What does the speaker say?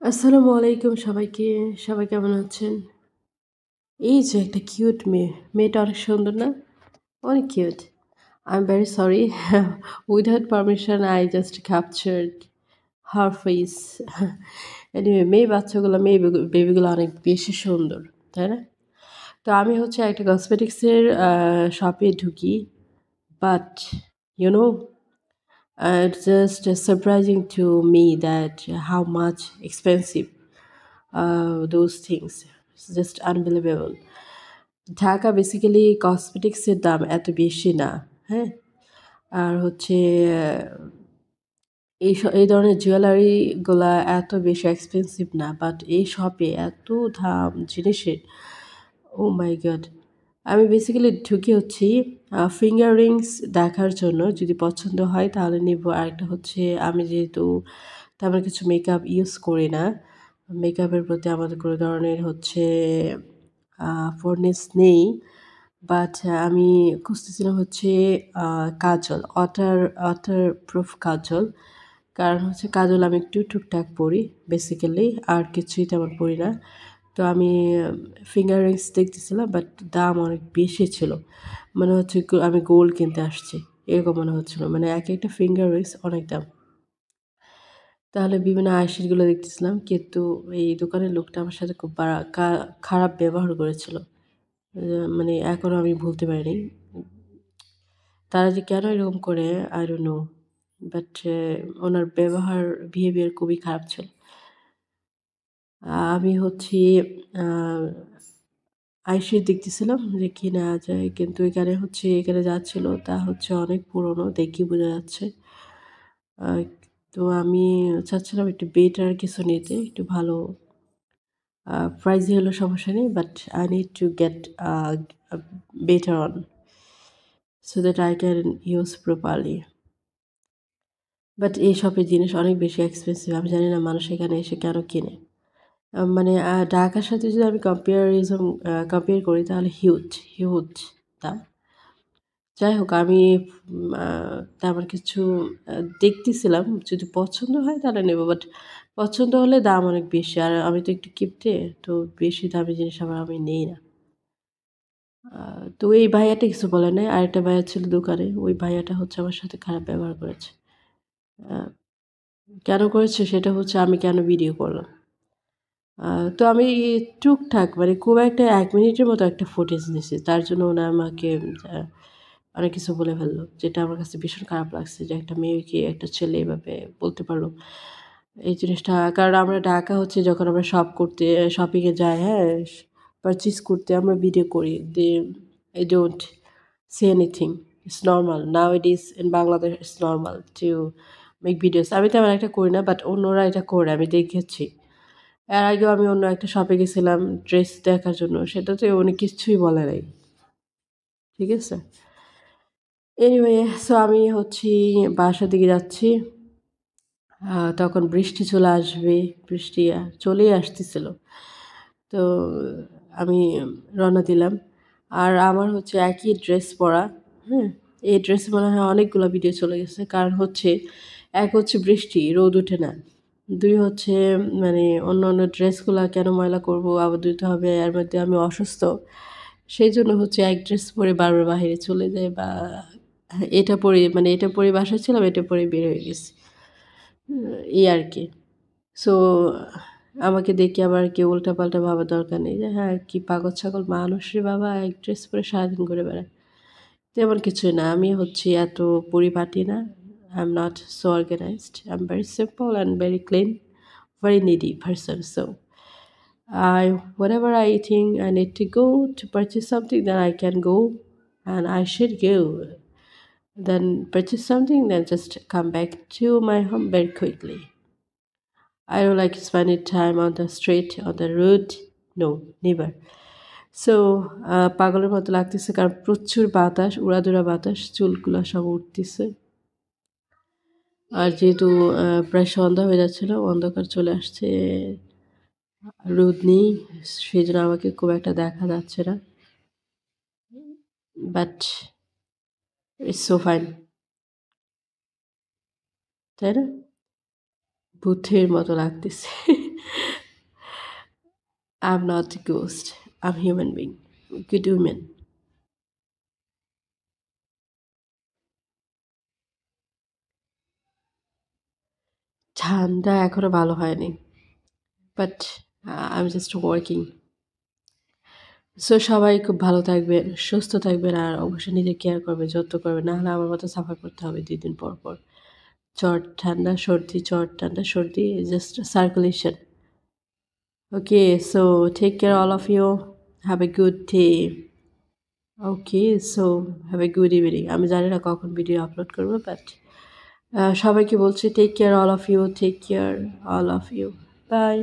আসসালামু আলাইকুম সবাইকে। সবাই কেমন আছেন? এই যে একটা কিউট মেয়ে। মেয়েটা অনেক সুন্দর না? অনেক cute. I'm very sorry. Without permission, I just captured her face. Anyway, মেয়ে বাচ্চাগুলো, বেবিগুলো অনেক বেশি সুন্দর, তাই না? তো আমি হচ্ছে একটা কসমেটিক্সের শপে ঢুকি। But you know, it's just surprising to me that how much expensive those things. It's just unbelievable. Dhaka basically কসমেটিক্সের দাম এত বেশি না, হ্যাঁ? আর হচ্ছে এই ধরনের জুয়েলারিগুলা এত বেশি এক্সপেনসিভ না। বাট এই শপে এত দাম জিনিসের, ওহ মাই গড! আমি বেসিক্যালি ঢুকে হচ্ছি ফিঙ্গার রিংস দেখার জন্য। যদি পছন্দ হয় তাহলে নিবো। আরেকটা হচ্ছে আমি যেহেতু তেমন কিছু মেকআপ ইউজ করি না। মেকআপের প্রতি আমাদের কোনো ধরনের হচ্ছে ফোরনেস নেই। বাট আমি খুঁজতেছিলাম হচ্ছে কাজল, ওয়াটার প্রুফ কাজল। কারণ হচ্ছে কাজল আমি একটু টুকটাক পরি বেসিক্যালি, আর কিছুই তেমন পরি না। তো আমি ফিঙ্গার রিংস দেখতেছিলাম, বাট দাম অনেক বেশি ছিল। মনে হচ্ছে আমি গোল্ড কিনতে আসছি, এরকম মনে হচ্ছিল। মানে একটা ফিঙ্গার রিংস অনেক দাম। তাহলে বিভিন্ন আইশ্যাডোগুলো দেখতেছিলাম, কিন্তু এই দোকানের লোকটা আমার সাথে খুব খারাপ ব্যবহার করেছিল। মানে এখনও আমি ভুলতে পারিনি। তারা যে কেন এরকম করে I don't know, but owner behaviour খুবই খারাপ ছিল। আমি হচ্ছি আ আইশ্যাডো দেখতেছিলাম যে কি নেওয়া যায়, কিন্তু এখানে যা ছিল তা হচ্ছে অনেক পুরনো, দেখেই বোঝা যাচ্ছে। আ তো আমি চাচ্ছিলাম একটু বেটার কিছু নিতে, একটু ভালো প্রাইসি হলেও সমস্যা নেই, but I need to get a better one so that I can use properly. But এই শপের জিনিস অনেক বেশি এক্সপেন্সিভ। আমি জানি না মানুষ এখানে এসে কেন কিনে? মানে ঢাকার সাথে যদি আমি কম্পেয়ার করি তাহলে হিউজ দাম। যাই হোক, আমি আ তেমন কিছু দেখতেছিলাম। যদি পছন্দ হয় তাহলে নেব। বাট পছন্দ হলে দাম অনেক বেশি। আর আমি তো একটু কিপটে, তো বেশি দামি জিনিস আবার আমি নেই না। আ তো এই ভাইয়াটা কিছু বলে নাই। আরেকটা ভাইয়া ছিল দোকানে। ওই ভাইয়াটা হচ্ছে আমার সাথে খারাপ ব্যবহার করেছে। আ কেন করেছে সেটা হচ্ছে আমি কেন ভিডিও করলাম। আ তো আমি টুকটাক, মানে খুব একটা ১ মিনিটের মতো একটা ফুটেজ নিছি। তার জন্য উনি আমাকে আ অনেক কিছু বলে ফেলল। যেটা আমার কাছে ভীষণ খারাপ লাগছে যে একটা মেয়েকে একটা ছেলে এভাবে বলতে পারল। এই জিনিসটা, কারণ আমরা ঢাকা হচ্ছে যখন আমরা শপিং এ যাই, হ্যাঁ? পারচেজ করতে আমরা ভিডিও করি। I don't say anything. It's normal. Nowadays in Bangladesh it's normal to make videos. আমি তেমন একটা করি না, বাট অন্যরা এটা করে আমি দেখেছি। এর আগেও আমি অন্য একটা শপে গেছিলাম ড্রেস দেখার জন্য। সেটাতে উনি কিচ্ছুই বলে নাই। ঠিক আছে? এনিওয়ে, সো আমি হচ্ছি বাসার দিকে যাচ্ছি। তখন বৃষ্টি চলে আসবে। বৃষ্টি চলেই আসতেছিল। তো আমি রওনা দিলাম। আর আমার হচ্ছে একই ড্রেস পরা, হ্যাঁ? এই ড্রেসে মনে হয় অনেকগুলা ভিডিও চলে গেছে। কারণ হচ্ছে, এক হচ্ছে বৃষ্টি, রোদ ওঠে না। ২ হচ্ছে মানে অন্যান্য ড্রেসগুলা কেন ময়লা করব, আবার ধুইতে হবে। এর মধ্যে আমি অসুস্থ। সেইজন্য হচ্ছে এক ড্রেস পরে বারবার বাহিরে চলে যাই, বা এটা পরে বাসায় ছিলাম, এটা পরে বের হয়ে গেছি। এই আরকি। সো আমাকে দেখে আবার কেউ উল্টাপাল্টা ভাবার দরকার নেই যে হ্যাঁ, কি পাগল ছাগল মানুষ রে বাবা, এক ড্রেস পরে সারাদিন ঘুরে বেড়ায়। তেমন কিছুই না। আমি হচ্ছি এত পরিপাটি না। I am not so organized. I'm very simple and very clean, very needy person. So whenever I think I need to go to purchase something, then I can go, and I should go. Then purchase something, then just come back to my home very quickly. I don't like spending time on the street, on the road. No, never. So পাগলের মতো লাগতেছে, কারণ প্রচুর বাতাস, উড়াধুরা বাতাস, চুলগুলা সব উঠতেছে। আর যেহেতু প্রায় সন্ধ্যা হয়ে যাচ্ছিল, অন্ধকার চলে আসছে, রোদ নেই, সেজন্য আমাকে খুব একটা দেখা যাচ্ছে না। বাট ইটস সো ফাইন, তাই না? ভূতের মতো লাগতেছে। I'm not a ghost. I'm human being. Good woman. ঠান্ডা এখনো ভালো হয়নি। But I'm just working. So সবাই খুব ভালো থাকবেন, সুস্থ থাকবেন আর অবশ্যই নিজের কেয়ার করবেন, যত্ন করবেন। না হলে আমার মতো সাফার করতে হবে ২ দিন পর, পর। জ্বর, ঠান্ডা, সর্দি, জ্বর, ঠান্ডা, সর্দি just circulation. Okay, so take care all of you. Have a good day. Okay, so have a good evening. আমি জানি না কখন ভিডিও আপলোড করব বাট সবাইকে বলছি take care all of you, take care all of you. By.